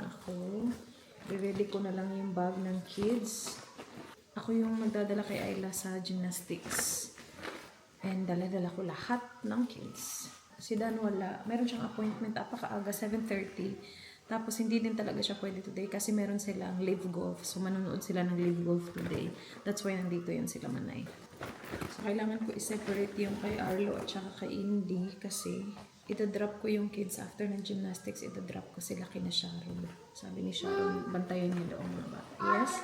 na ako. I-ready ko na lang yung bag ng kids. Ako yung magdadala kay Ayla sa gymnastics. And dala-dala ko lahat ng kids. Si Dan wala. Meron siyang appointment apakaaga, 7:30. Tapos hindi din talaga siya pwede today kasi meron silang live golf. So manonood sila ng live golf today. That's why nandito yun sila Manay. So kailangan ko i-separate yung kay Arlo at saka kay Indy kasi ita-drop ko yung kids after ng gymnastics. Ita-drop ko sila kina Sharon. Sabi ni Sharon, bantayan niya doon mga bata. Yes?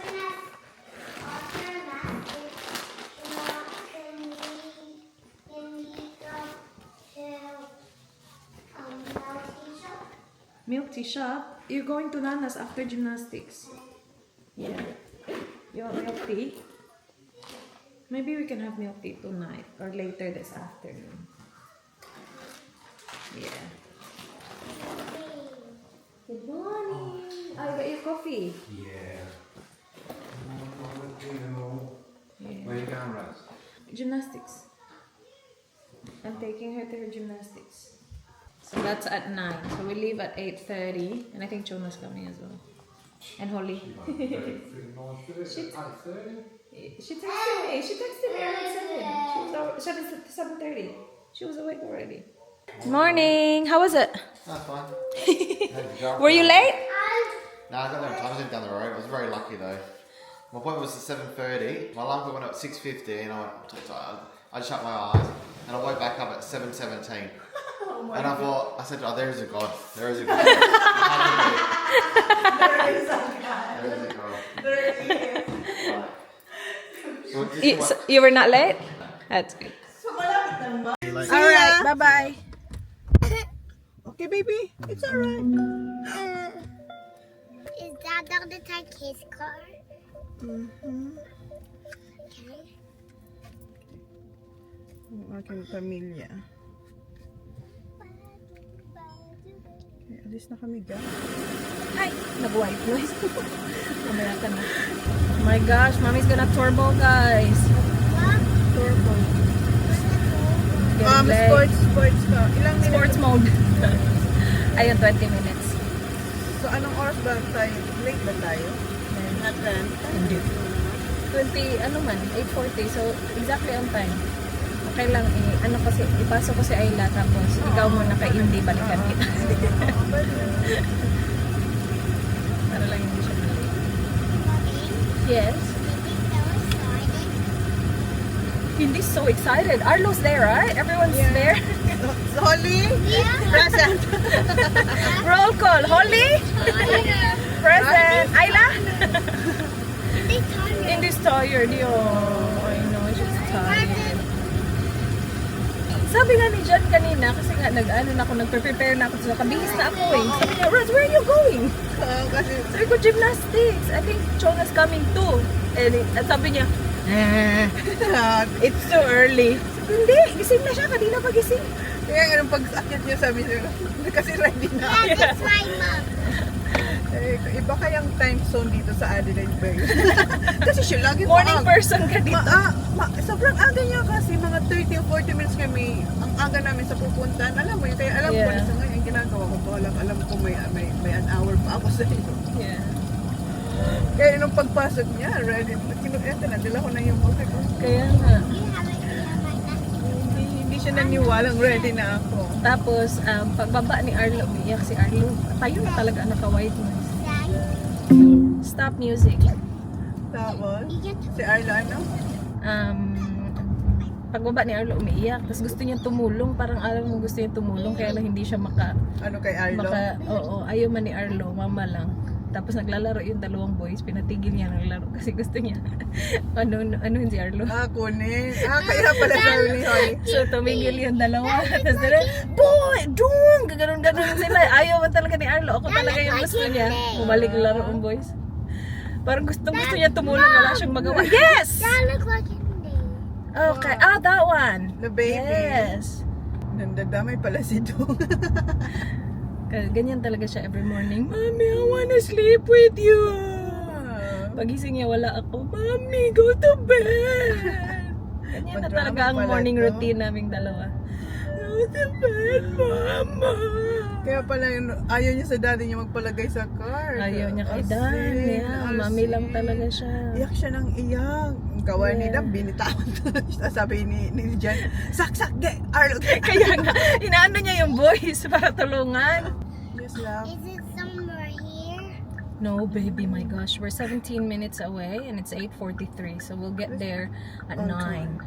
Milk tea shop? You're going to Nana's after gymnastics. Yeah. You want milk tea? Maybe we can have milk tea tonight or later this afternoon. Yeah. Good morning. I got your coffee. Yeah. Yeah. Where are you going, Rose? Gymnastics. I'm taking her to her gymnastics. So that's at 9. So we leave at 8:30. And I think Chona's coming as well. And Holly. She texted me. She texted me around 7. She was 7:30. She was awake already. Morning. How was it? That's fine. Were you late? No, I got there on time. I was down the road. I was very lucky though. My appointment was at 7:30. My alarm clock went up at 6:50 and I went, I'm too tired. I just shut my eyes and I woke back up at 7:17. And I thought, I said, oh, there is a God. There is a God. There is a God. There is a God. You were not late? That's good. Alright, bye-bye. Okay, baby. It's alright. Is that Dr. Takei's car? Mm-hmm. Okay. Ang aking pamilya. Okay, alis na kami, guys. Ay, nag-white noise. Mamaya ka na. Oh my gosh, mommy's gonna turbo, guys. Turbo. Getting late. Sports ka. Ilang minutes? Sports mode. Ayun, 20 minutes. So, anong oras ba tayo? Late ba tayo? Not then. Hindi. 20, ano man, 8:40. So, exactly on time. Okay lang, ano kasi, ipasok ko si Ayla, tapos ikaw muna kay Indy, balikan kita. Para lang hindi siya malate. Yes? Indy's so excited. Arlo's there, right? Everyone's there. Holly? Present. Roll call. Holly? Present. Ayla? Indy's tired. Yo, I know, she's tired. Sabi nga ni John kanina, kasi nga nag-prepare na ako, so kabihis na ako eh. Sabi niya, Roz, where are you going? Kasi, Sabi ko, gymnastics. I think Chona's coming too. And sabi niya, it's too early. Sabi, hindi, gising na siya, kanina pa gising. kaya anong pag-akit niya sabi niya, kasi ready na. Yeah, that's my mom. Eh, iba kayang time zone dito sa Adelaide Bay. Kasi siya lagi Morning person ka dito. Sobrang aga niya kasi mga 30 or 40 minutes kami ang aga namin sa pupuntahan. Alam mo yun, kaya alam ko na sa ngayon yung ginagawa ko to. Alam ko may an hour pa ako sa iyo. Yeah. Kaya nung pagpasok niya, ready. Ito na, dala ko na yung okay ko. Kaya nga. Hindi siya naniwalang ready na ako. Tapos, pagbaba ni Arlo, umiyak si Arlo. Tayo na talaga naka-white noise. Stop music. Tapos, si Arla, ano? Pagbaba ni Arlo, umiiyak. Tapos gusto niya tumulong. Parang alam mo gusto niya tumulong. Kaya lang hindi siya Ano kay Arlo? oo, ayaw man ni Arlo. Mama lang. Tapos naglalaro yung dalawang boys. Pinatigil niya naglaro kasi gusto niya. ano si Arlo? Kunin. Kaya pala sabi ni Holly. So tumigil yung dalawa. Tapos boy, doon! Gaganon-ganon sila. Ayaw man talaga ni Arlo. Ako talaga yung gusto niya. Bumalik laro ang boys. Parang gusto niya tumulong. Wala siyang magawa. Yes! That looks like Indy. Okay. That one. The baby. Yes. Nandadamay pala si Dong. Ganyan talaga siya every morning. Mommy, I wanna sleep with you. Pagising niya, wala ako. Mommy, go to bed. Ganyan na talaga ang morning routine naming dalawa. Go to bed, Mama. Kaya pala yun, ayaw niya sa daddy niya magpalagay sa card. Ayaw niya kay Asin, Dan. Yeah, mami lang asin. talaga siya. Iyak siya ng iyak. Ang gawa ni Yeah. Dan, binitawan talaga siya. Sabi ni Jan, sak, Arlo. Kaya nga, inaano niya yung boys para tulungan. Yes, love. Is it somewhere here? No, baby, my gosh. We're 17 minutes away and it's 8:43. So we'll get there at 9.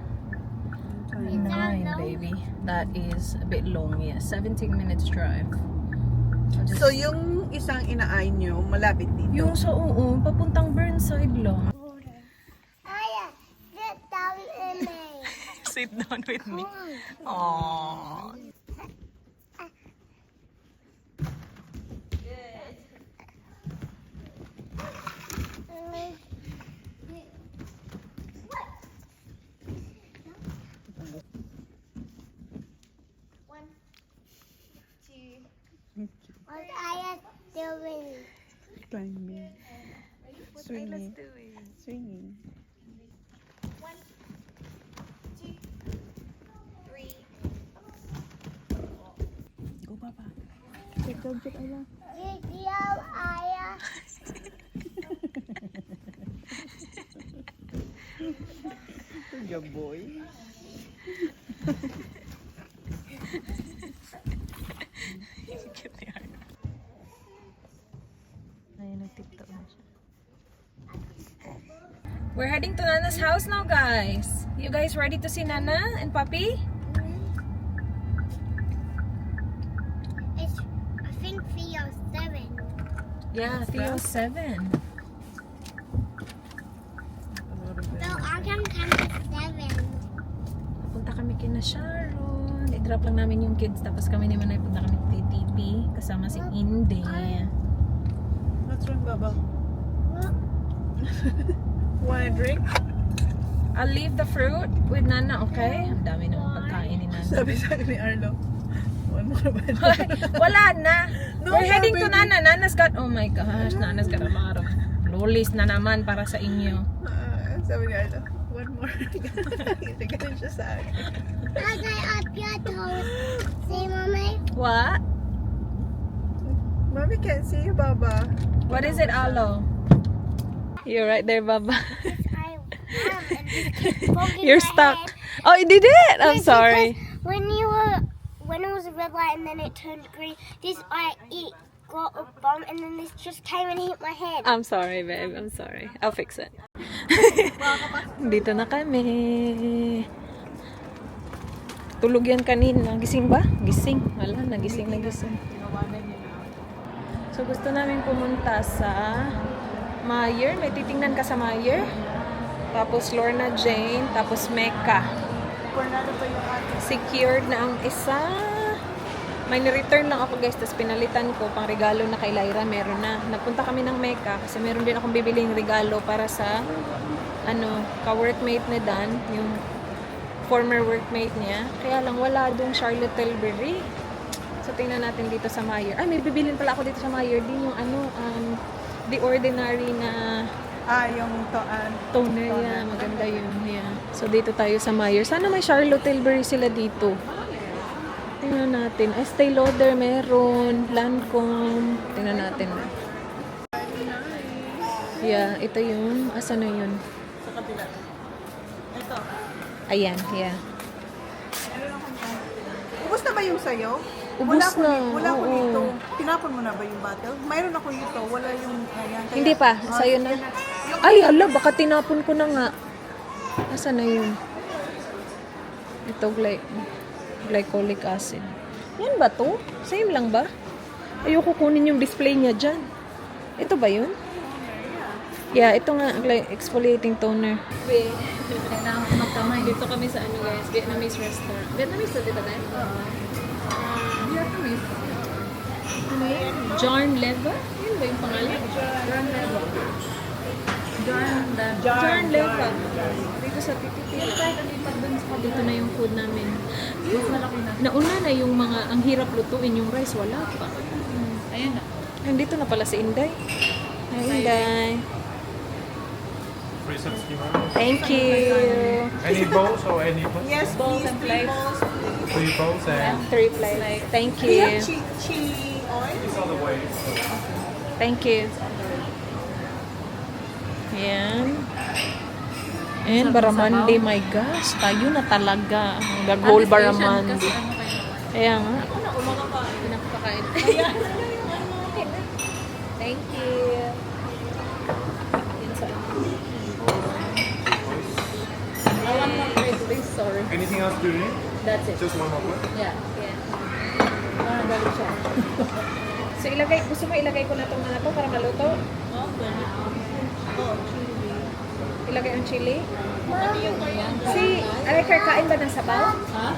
9, baby. That is a bit long, yeah. 17 minutes drive. I'll just- So, yung isang inaay niyo, malapit dito. yung sa papuntang Burnside lang. Aya, sit down in me. Sit down with me. Come Aww. on. One, two. What's Aya doing? Climbing. Swinging. Swinging. One, two, three. Go, Papa. Check, Aya. Video, Aya. Good boy. Ayun, nag-tiktok na siya. We're heading to Nana's house now, guys. You guys ready to see Nana and Papi? It's, I think Theo's 7. Yeah, Theo's 7. So I can come to 7. Punta kami kina Sharon. I-drop lang namin yung kids. Tapos kami naman ay punta kami kay TP. Kasama si Indy. What's wrong, Baba? Wanna drink? I'll leave the fruit with Nana, okay? Ang dami namang pagkain ni Nana. Sabi sa akin ni Arlo. One more ba? Wala na. No, We're heading to baby. Nana. Nana's got, oh my gosh, Nana's got a lot of lolis na naman para sa inyo. Sabi ni Arlo, one more. Hindi ganun siya sa akin. I got up your toes. See, Mommy? What? Mommy can't see you, Baba. What is it, Alo? You're right there, Baba. I am. And just poking You're my stuck. head. Oh, you did it? I'm Yes, sorry. because when it was a red light and then it turned green, it got a bump and then this just came and hit my head. I'm sorry, babe. I'm sorry. I'll fix it. Dito na kami. Tulog yan kanina. Gising ba? Gising. Wala, nagising na gising. So, gusto namin pumunta sa Meyer. May titingnan ka sa Meyer. Tapos Lorna Jane. Tapos Mecca. Secured na ang isa. May ni-return lang ako, guys. Tapos pinalitan ko pang regalo na kay Lyra. Meron na. Nagpunta kami ng Mecca kasi meron din akong bibiling regalo para sa ka-workmate ni Dan. Yung former workmate niya. Kaya lang wala dong Charlotte Tilbury. So, tingnan natin dito sa Meyer. Ay, may bibilin pala ako dito sa Meyer din yung The Ordinary na Yung toner. Yeah, maganda yun. Yeah. So, dito tayo sa Meyer. Sana may Charlotte Tilbury sila dito. Tingnan natin. Estee Lauder meron. Lancome. Tingnan natin. Yeah, ito yun. Asa na yun? sa kabila. Ito. Ayan, yeah. Ubus na ba yung sayo? Ubus na, Wala ko oo. dito. Tinapon mo na ba yung bottle? Mayroon ako dito. Wala yung... Ayan, kaya- Hindi pa. Sa'yo na. Ay, ala, baka tinapon ko na nga. Asa na yun? Ito, glycolic acid. Yan ba to? Same lang ba? Ayoko kunin yung display niya dyan. Ito ba yun? Yeah, ito nga, exfoliating toner. Kailangan ko magkamay. Dito kami sa guys, Vietnamese restaurant. Vietnamese na dito tayo? Oo. Vietnamese. John Leva? Yun ba yung pangalan? John Leva. John Leva. Dito sa Tititi. Dito na yung food namin. Nauna na yung mga, ang hirap lutuin yung rice, wala pa. Ayan na. Nandito na pala si Inday. Hi, Inday. Free subscriber. Thank you. Any bowls or any bowls? Yes, Bowls please. and Three plates. bowls. 3 bowls and 3 plates. Thank We have you. chili oil. Thank you. Yan. And Baramandi, my gosh, tayo na talaga. Gagol Baramandi. Kaya nga. Thank you. Sorry. Anything else to drink? That's it. Just one more cup? Yeah. Galing siya. So gusto mo ilagay ko na itong mga to para maluto? Ilagay ang chili? Si Arekar, kain ba ng sabaw? Ha?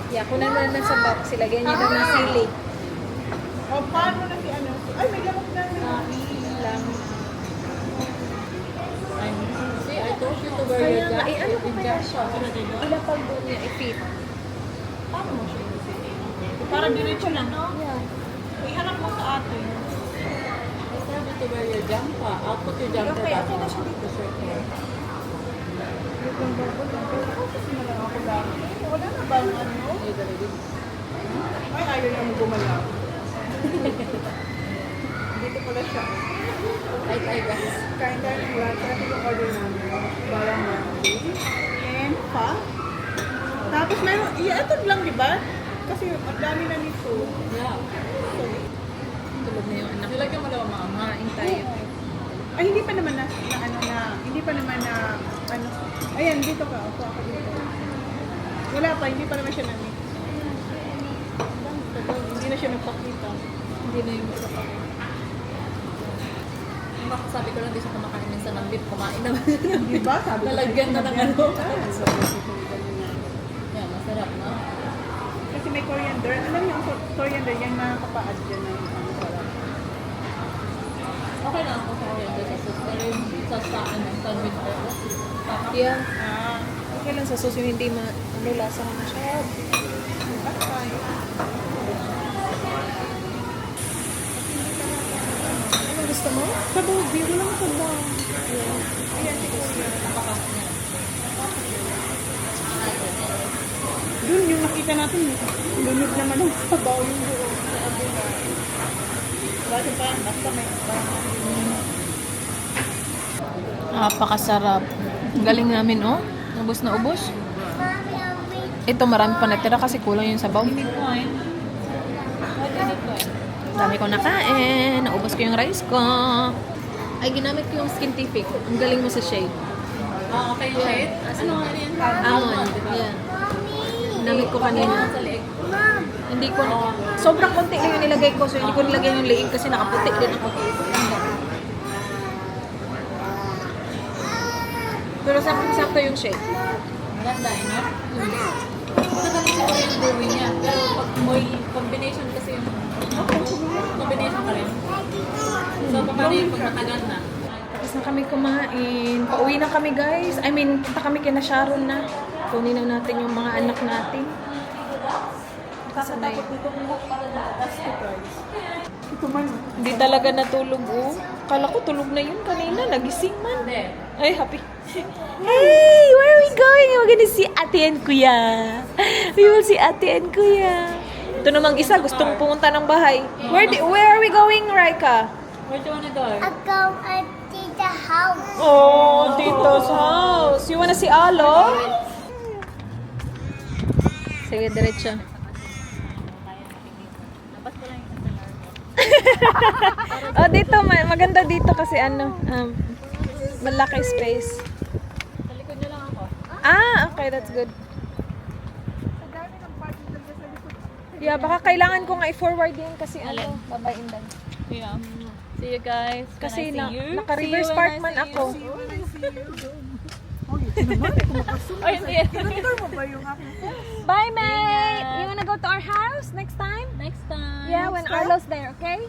Yeah, kunan mo na ng sabaw kasi lagyan niyo daw ng sili. O, paano na si ano? Ay, may lamok na. See, I told you to wear Kaya your nga, jacket. ano ko kaya siya? Ilapag doon niya, i-fit. Para diretso lang. Yeah. Iharap mo sa atin. I told you to wear your jumper. I'll put your jumper Okay, back okay na on. siya dito. Wala na bang ano? Ay, ayaw niya mo gumalaw. Dito pala siya. Ay, guys. Kain tayo ng lunch. Ito yung order namin. Barang Monday. And pa. Tapos meron, ito lang, di ba? Kasi ang dami na nito. Yeah. Tulog na yung anak. Nilagyan mo daw mga Kumain tayo. Ay, hindi pa naman hindi pa naman na, ano, ayan, dito ka, upo ako dito. Wala pa, hindi pa naman siya na-mix. Hindi na siya nagpakita. Hindi na yung isa pa. Sabi ko lang, di siya kumakain minsan ng beef. Kumain naman siya ng Di ba? Sabi ko Lalagyan na ng ano. So, Yeah, masarap na. kasi may coriander. Alam niyo, ang coriander, yan nakaka-add dyan ng ano, sarap. Okay lang ako sa oriental sa sauce. Pero yung sa ano, sandwich ko. Yeah. Ah, Okay lang sa sauce yung hindi lasa na masyad. that's fine. Ano gusto mo? Sabaw, di, walang sabaw. Ayan, si Kuya. Doon yung nakita natin, lunod naman ang sabaw yung buo. Bakit pa? Basta may Napakasarap. Galing namin, oh. Ubus na ubus. Ito, marami pa natira kasi kulang yung sabaw. Dami ko nakain. Naubos ko yung rice ko. Ay, ginamit ko yung Skintific. Ang galing mo sa shade. Ah, okay yung shade? Ano nga rin? Almond. Yeah. Ginamit ko kanina. Sa leeg. Hindi ko, sobrang konti lang yung nilagay ko. So, hindi ko nilagay yung liig kasi nakaputi din ako. Pero sakto yung shade. Maganda eh, no? Maganda siguro yung brewing niya. Pero pag may combination kasi yung combination pa rin. So, paano yung pag matagal na? Tapos na kami kumain. Pauwi na kami, guys. I mean, punta kami kina Sharon na. Kunin na natin yung mga anak natin. Kasanay. ito man. Hindi talaga natulog, oh. Kala ko tulog na yun kanina. Nagising man. Ay, happy. Hey, where are we going? We're gonna see Ate and Kuya. We will see Ate and Kuya. Ito namang isa, gustong pumunta ng bahay. Where are we going, Raika? Where do you wanna go? I go to the house. Oh, Tito's house. You wanna see Alo? Sige, diretso. Oh, dito, maganda dito kasi ano, malaki space. Sa likod niyo lang ako. Ah, okay, that's good. Yeah, baka kailangan ko nga i-forward yan kasi ano, babayin lang. Yeah. See you guys. Can Kasi I see you? naka-reverse See you park when I man see ako. you. Ay, hindi. Tinuturo mo ba yung aking Bye, mate! You wanna go to our house next time? Next time. Yeah, when Arlo's there, okay?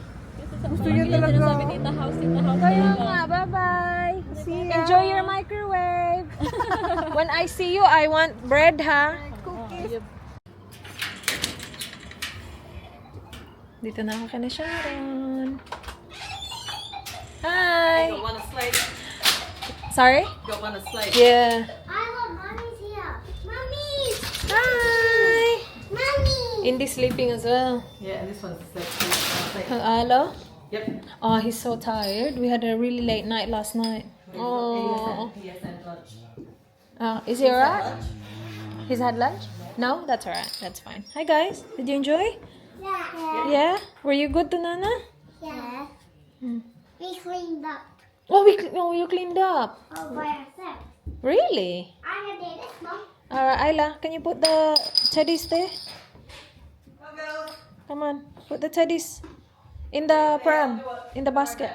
Gusto niyo talaga. Sabi tita house, tita house. Kaya nga, bye-bye! Enjoy your microwave! When I see you, I want bread, ha? Cookies. Dito na ako kina Sharon. Hi! Don't wanna slide. Sorry? Don't wanna slide. Yeah. I love mommy's here. Mommy! Hi! Mommy! Indy sleeping as well. Yeah, this one's like, Alo? yep. Oh, he's so tired. We had a really late night last night. Oh. He has had lunch. Is he alright? He's had lunch? No? That's alright. That's fine. Hi guys. Did you enjoy? Yeah. Yeah? Were you good to Nana? Yeah. We cleaned up Oh, you cleaned up. all by ourselves. Really? I did it, Mom. Alright, Ayla, can you put the teddies there? Come on, put the teddies in the pram, in the basket.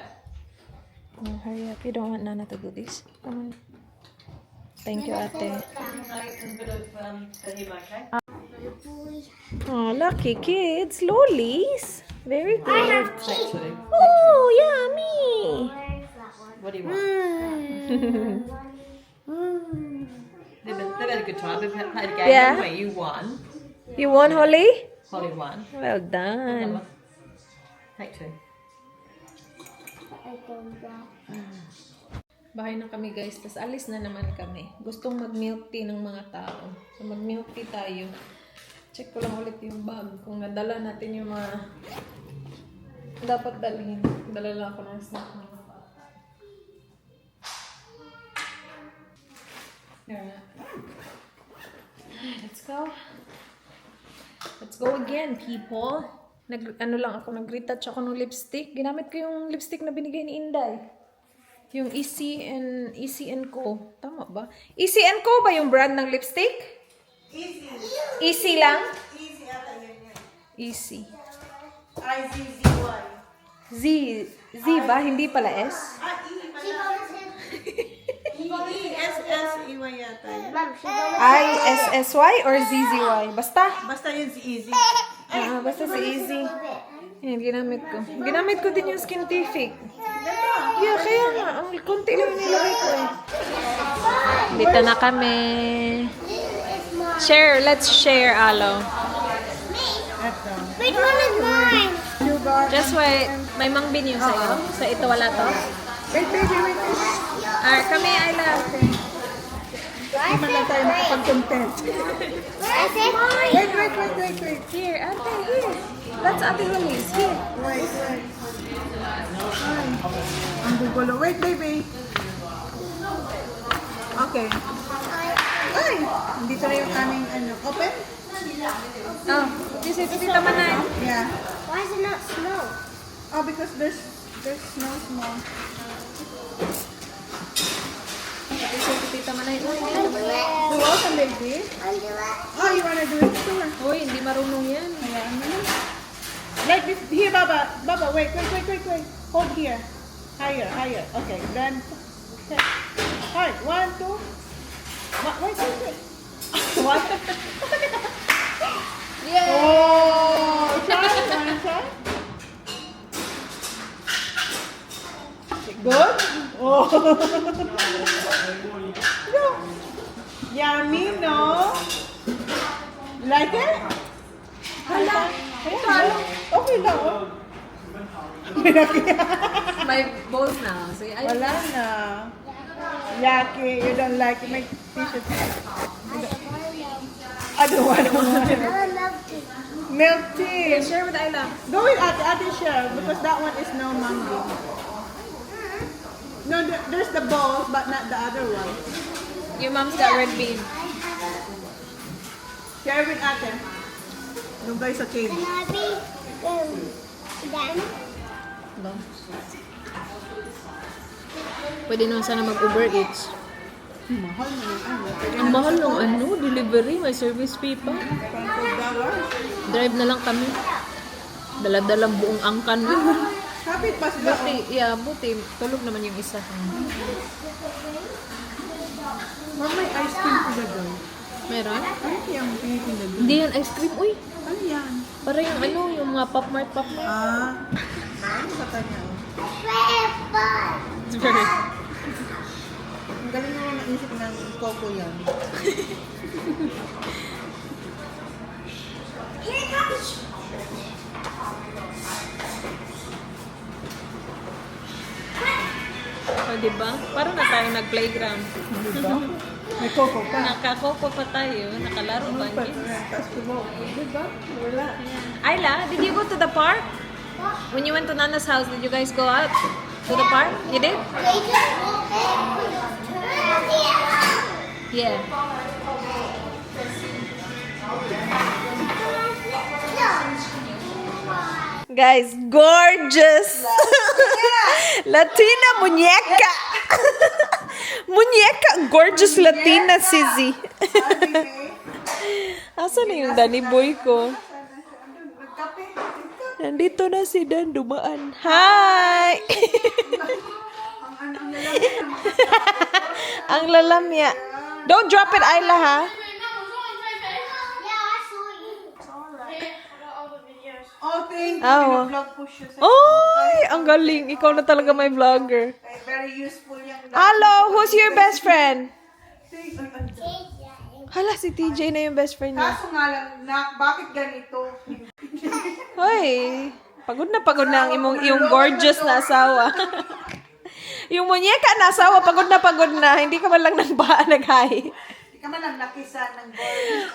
Oh, hurry up, you don't want Nana to do this. Come on. Thank you, Ate. A bit of tahima, okay? Oh, lucky kids, lollies. Very I good. have teeth. Oh, yummy. Where's that one? What do you want? They've had a good time. They've played a game. Yeah. Anyway, you won. You won, Holly? Holly won. Well done. Take two. I don't know. Bahay na kami guys, tapos alis na naman kami. Gustong mag-milk tea ng mga tao. So mag-milk tea tayo. Check ko lang ulit yung bag. Kung nadala natin yung mga dapat dalhin. Dala lang ako ng snack ng mga bata. There. Let's go. Let's go again, people. Nag-retouch ako ng lipstick. Ginamit ko yung lipstick na binigay ni Inday. Yung Easy and Co. Tama ba? Easy and Co ba yung brand ng lipstick? Easy lang? Easy ata yan yan. Easy. I-Z-Z-Y. Z ba? Hindi pala S? E-S-S-E-Y yata yan. Mom, she goes. I-S-S-Y or Z-Z-Y? Basta. Basta yun si Easy. Basta si Easy. Yan, ginamit ko. Ginamit ko din yung Skintific. Yeah, kaya nga. Ang konti lang yung nilagay ko eh. Dito na kami. Share. Let's share, Alo. Which one is mine? Just wait. May mangbin yung sa'yo. So, ito wala to. Wait. Kami, Ayla. Hindi man lang tayo makapag-content. Where is it? Wait. Here, ate, here. That's Ate Holly's. Here. Wait. Ay, ang gugulo. Wait, baby. Okay. Ay! Dito na yung aming open? Oh, this is Tita Manay. Yeah. Why is it not snow? Oh, because there's no small. This is Tita Manay. You're welcome, baby. Undo it. Oh, you wanna do it? Sure. Uy, hindi marunong yan. Ayan mo na. Like this. Here, Baba. Baba, wait. Hold here. Higher. Okay, then. Okay. Alright, 1, 2. Wait. What? Yeah! Oh, try. Good? Oh. No. Yummy, no? Like it? Hala. Okay lang, oh. May balls na. So, ay, Wala na. Yucky, you don't like it. Make t-shirt. I don't want I love it. milk tea. share with Ayla. Go with Ate share because that one is no mango. No, there's the balls but not the other one. Your mom's got red bean. Share with Ate. No guys sa cage. Can I be them? Pwede naman sana mag-Uber Eats. Mahal na yung ano. Ang mahal ng delivery. May service fee pa. $20. Drive na lang kami. Dala-dalang buong angkan. Kapit pa sila. Buti. Tulog naman yung isa. Ma'am, may ice cream sila doon. Meron? Ano yung pinitinda doon? Hindi yan ice cream. Uy, Ano yan? para yung yung mga Pop Mart. Ano sa kanya? It's very... Ang galing naman naisip ng Coco yan. So di ba? Parang na tayo nag-playground. Diba? May coco pa. Nakakoko pa tayo, nakalaro ba ang kids? Tapos tumo. Diba? Wala. Ayla, did you go to the park? When you went to Nana's house, did you guys go out to the park? You did? Yeah. Guys, gorgeous! Latina muñeca! Muñeca! Gorgeous Latina, Sizzy. Asan na yung Danny boy ko? Nandito na si Dan dumaan. Hi! Ang lalamya. Don't drop it, Ayla, ha? Oh, thank you. Oh. Vlog po siya sa Oy! Ang galing. Ikaw na talaga may vlogger. very useful yung Hello! Who's your best friend? thing. Hala, si TJ na yung best friend niya. Kaso nga lang, bakit ganito? Hoy! Pagod na ang yung gorgeous na asawa. Yung muñeca na asawa, pagod na. Hindi ka man lang nag-hi. Hindi ka man lang nakisa ng gorgeous.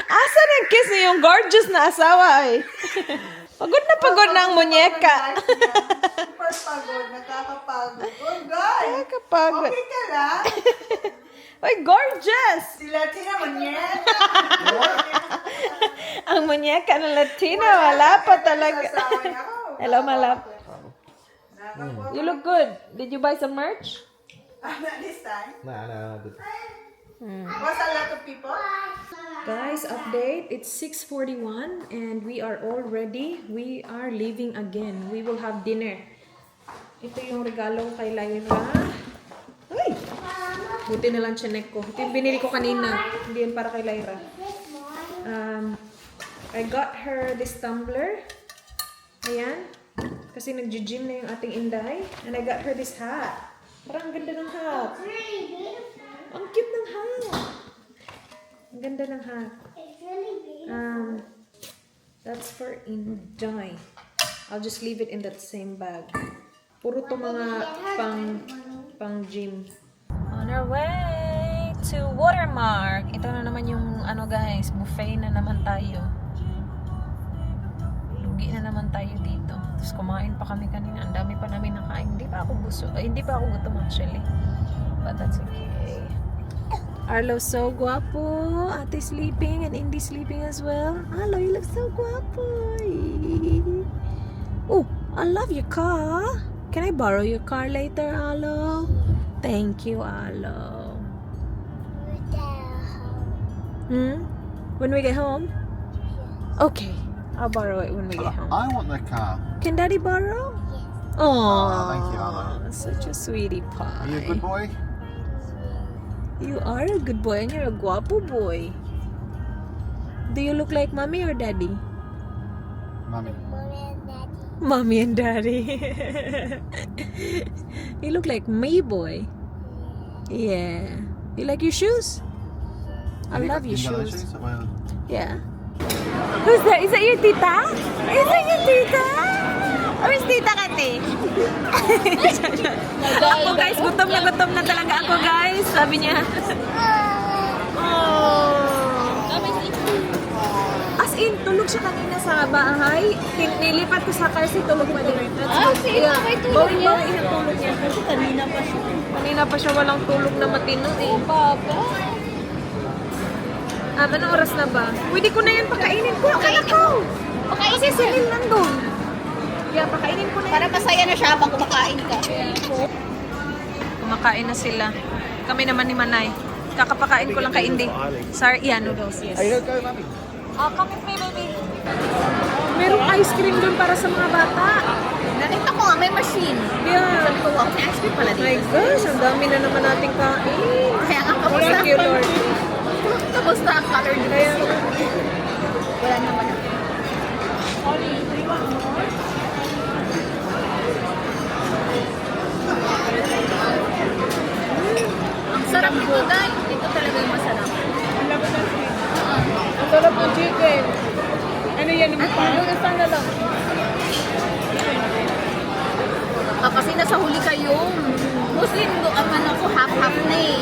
Asan ang kiss niya yung gorgeous na asawa ay? Pagod na ang muñeca. Super pagod, nakakapagod. Oh, God! Nakakapagod. Okay ka lang? Hoy, gorgeous! Si Latina Muñeca. Ang muñeca ng Latina, wala pa talaga. Hello, malap. You look good. Did you buy some merch? Not this time. No. Was a lot of people? Guys, update. It's 6:41 and we are all ready. We are leaving again. We will have dinner. Ito yung regalo kay Lyra. Ay! Buti na lang chinek ko. Ito yung binili ko kanina. Hindi yan para kay Lyra. I got her this tumbler. Ayan. Kasi nag-gym na yung ating Inday. And I got her this hat. Parang ang ganda ng hat. Ang cute ng hat. Ang ganda ng hat. That's for Inday. I'll just leave it in that same bag. Puro to mga pang gym. On our way to Watermark. Ito na naman yung guys, buffet na naman tayo. Lugi na naman tayo dito. Tapos kumain pa kami kanina. Ang dami pa namin nakain. Hindi pa ako hindi pa ako gutom actually. But that's okay. Arlo so guapo. Ate sleeping and Indy sleeping as well. Arlo, you look so guapo. Oh, I love your car. Can I borrow your car later, Arlo? Thank you, Arlo. When we get home? Okay. I'll borrow it when we get home. I want the car. Can Daddy borrow? Yes. Oh, thank you, Arlo. Such a sweetie pie. Are you a good boy? You are a good boy and you're a guapo boy. Do you look like mommy or daddy? Mummy. Mommy and daddy. You look like me, boy. Yeah. You like your shoes? I love your shoes. Yeah. Who's that? Is that your tita? Is that your tita? Where's tita Kati? Ako guys, gutom na talaga ako guys. Sabi niya. Oh. As in, tulog siya kanina sa bahay. Nilipat ko sa car seat, tulog pa din. Sige, may tulog niya. Bawi yung tulog niya. Kasi kanina pa siya. Kanina pa siya walang tulog na matino eh. Papa. Anong oras na ba? Pwede ko na yan pakainin ko. Akala ko. Kasi silil nandun. Yeah, pakainin ko na yan. Para masaya na siya habang kumakain ka. Kumakain na sila. Kami naman ni Manay. Kakapakain ko lang kay Indy. Sorry, yeah, noodles, yes. Are you okay, Mummy? Come with me, baby. Merong ice cream doon para sa mga bata. Nakita ko nga, may machine. Yeah. Sabi ko, wow, may ice cream pala My dito. gosh, ang dami na naman nating kain. Kaya nga, kamusta? Thank you, Lord. Kamusta ang color dito? Kaya, Wala naman. Ang sarap nito, guys. Ito talaga yung masarap. ang sarap ng chicken. Ano yan? Yung isa na lang. Kasi nasa huli kayo. Nasundo ang ano ko, half-half na eh.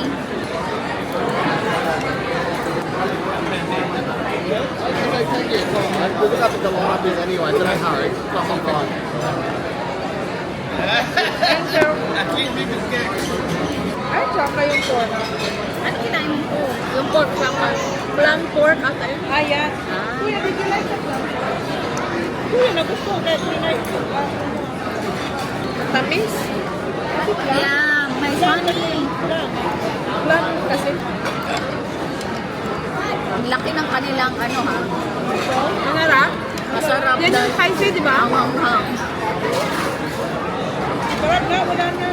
We'll look up at the line bit anyway, so don't hurry. Not on time. Ay, tsaka yung pork. Ano kinain mo po? Yung pork chapa. Plan pork ata yun. Ah, yan. Kuya, did you like the plum? Kuya, nagustuhan ka. Tinay ko. Tamis? Yeah, may honey. Plum kasi. Ang laki ng kanilang ano ha. Ang harap? Masarap Yan yung dahil Kaisei, di ba? ang hanghang. Sarap na, wala na.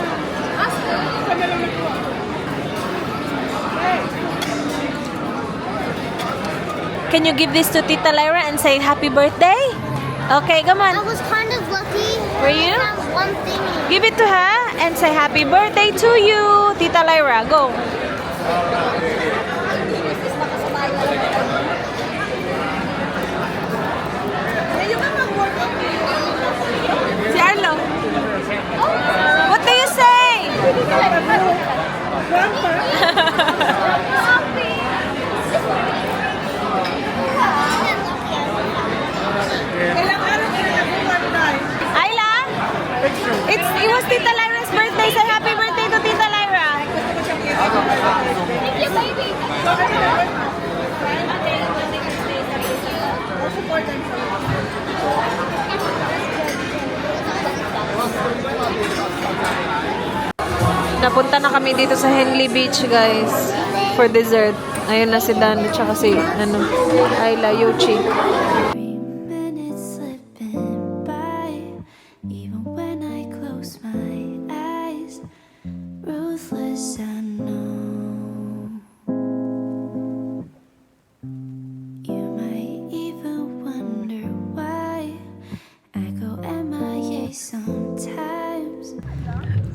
Kami lang ito. Can you give this to Tita Lyra and say happy birthday? Okay, come I on. was kind of lucky. Were you? I found one thing. Give it to her and say happy birthday to you, Tita Lyra. Go. Si Arlo. What do you say? Ayla? It was Tita Lyra's birthday. Say happy birthday to Tita Lyra. Thank you, baby. Napunta na kami dito sa Henley Beach, guys, for dessert. Ayun na si Dan at saka si Ayla, Yuchi. Minutes slipping by, even when I close my eyes. Ruthless, I know. You might even wonder why I go MIA sometimes.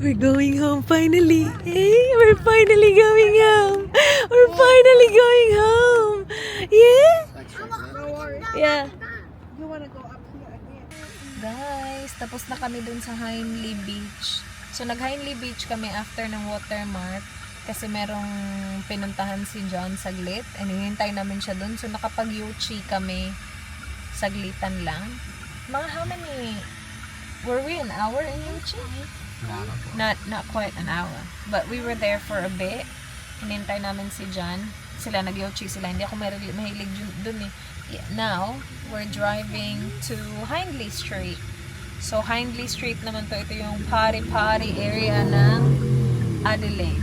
We're going home finally. Hey, we're finally going home. We're finally going home. Yeah? Yeah. You wanna go up here again? Guys, tapos na kami dun sa Henley Beach. So, nag-Henley Beach kami after ng Watermark kasi merong pinuntahan si John saglit. And hinintay namin siya dun. So, nakapag-Yuchi kami saglitan lang. Mga how many? Were we an hour in Yuchi? Not quite an hour. But we were there for a bit. Hinintay namin si John. Sila nag-Yuchi sila. Hindi ako mahilig dun eh. Now, we're driving to Hindley Street. So, Hindley Street naman to. Ito yung party area ng Adelaide.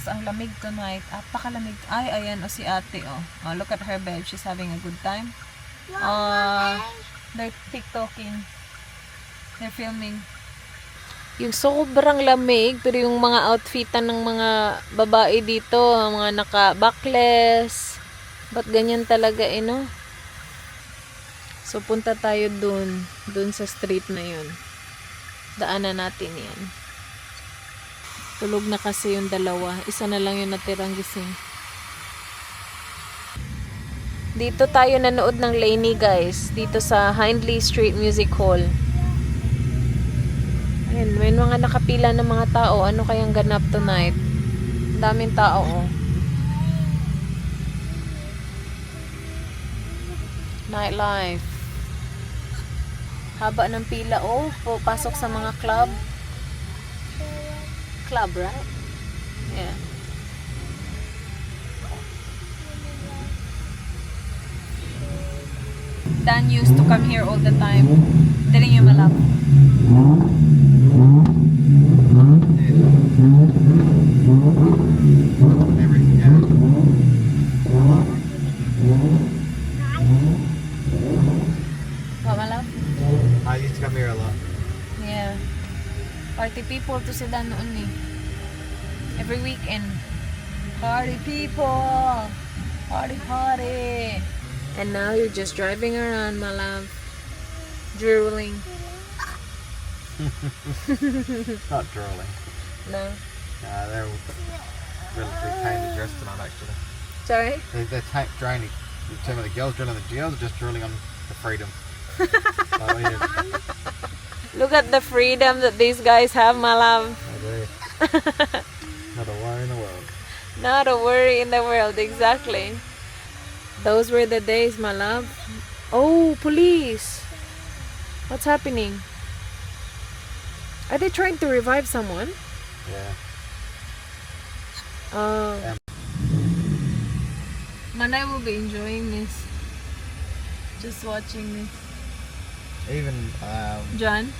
So, ang lamig tonight. Apakalamig. Ay, ayan o si ate oh. Oh, look at her babe. She's having a good time. They're TikToking. They're filming. Yung sobrang lamig, pero yung mga outfitan ng mga babae dito, mga naka-backless. Ba't ganyan talaga no? So, punta tayo dun sa street na yun. Daanan natin yan. Tulog na kasi yung dalawa. Isa na lang yung natirang gising. Dito tayo nanood ng Lainey, guys. Dito sa Hindley Street Music Hall. Ayan, may mga nakapila ng mga tao. Ano kayang ganap tonight? Daming tao, oh. Nightlife. Haba ng pila, oh. Pasok sa mga club. Club, right? Yeah. Dan used to come here all the time. Telling you, my love. What, my love? I used to come here a lot. Yeah. Party people to si Dan noon eh. Every weekend. Party people! Party! And now you're just driving around, my love. Drooling. Not drooling. No? They're relatively tame to dress tonight, actually. Sorry? They're draining. Some of the girls drilling, the girls are just drilling on the freedom. Oh, yeah. Look at the freedom that these guys have, my love. I do. Not a worry in the world. Not a worry in the world, exactly. Those were the days, my love. Oh, police! What's happening? Are they trying to revive someone? Yeah. Oh. Manay will be enjoying this. Just watching this. Even, John?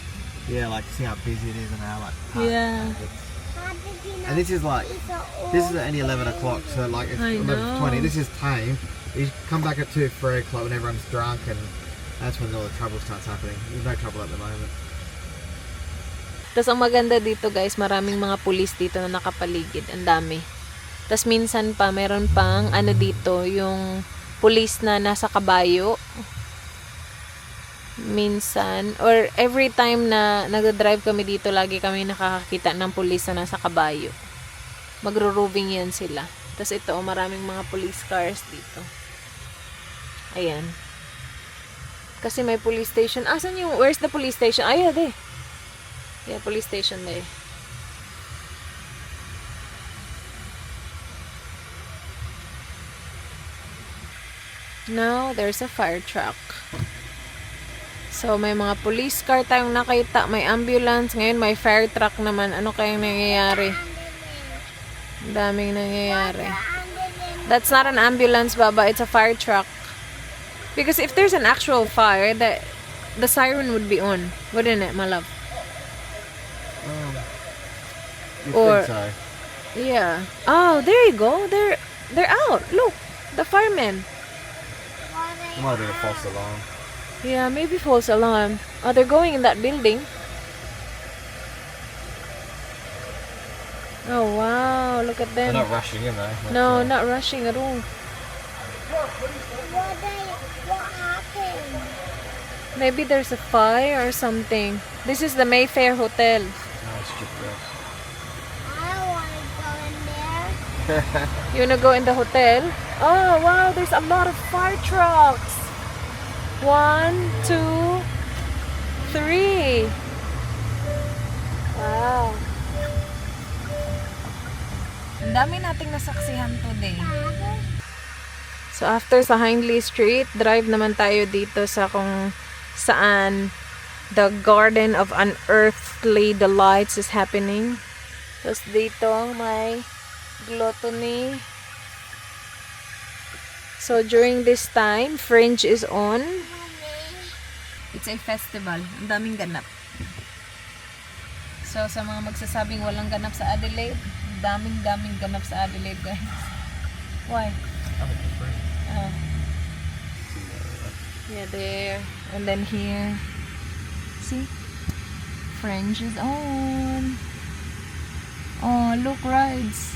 yeah, like, see how busy it is and how, like, Yeah. How did you know And this is like, these are all this is at only 11 o'clock, so like it's I 11:20. know. This is tame. You come back at 2, 3 o'clock when everyone's drunk, and that's when all the trouble starts happening. There's no trouble at the moment. Tapos ang maganda dito guys, maraming mga pulis dito na nakapaligid. Ang dami. Tapos minsan pa, meron pang ano dito, yung pulis na nasa kabayo. Minsan, or every time na nagdadrive kami dito, lagi kami nakakakita ng pulis na nasa kabayo. Magro-roving yan sila. Tapos ito, maraming mga police cars dito. Ayan. Kasi may police station. Asan yung, where's the police station? Ay, there. Yeah, police station there. Now, there's a fire truck. So, may mga police car tayong nakita. May ambulance. Ngayon, may fire truck naman. Ano kayang nangyayari? Ang daming nangyayari. That's not an ambulance, Baba. It's a fire truck. Because if there's an actual fire, the siren would be on. Wouldn't it, my love? You Or- think so? Yeah. Oh, there you go. They're out. Look, the firemen. It might have been a false alarm. Yeah, maybe false alarm. Oh, they're going in that building. Oh wow, look at They're them. not rushing in though. No, not rushing at all. what happened? Maybe there's a fire or something. This is the Mayfair Hotel. No, it's just I don't want to go in there. You wanna go in the hotel? Oh wow, there's a lot of fire trucks. 1, 2, 3. Wow. Ang dami nating nasaksihan today. So after sa Hindley Street, drive naman tayo dito sa kung saan the Garden of Unearthly Delights is happening. Tapos dito may gluttony. So during this time, Fringe is on. It's a festival. Ang daming ganap. So sa mga magsasabing walang ganap sa Adelaide, daming ganap sa Adelaide, guys. Why? Oh. Yeah, there. And then here. See? Fringe is on. Oh, look, rides.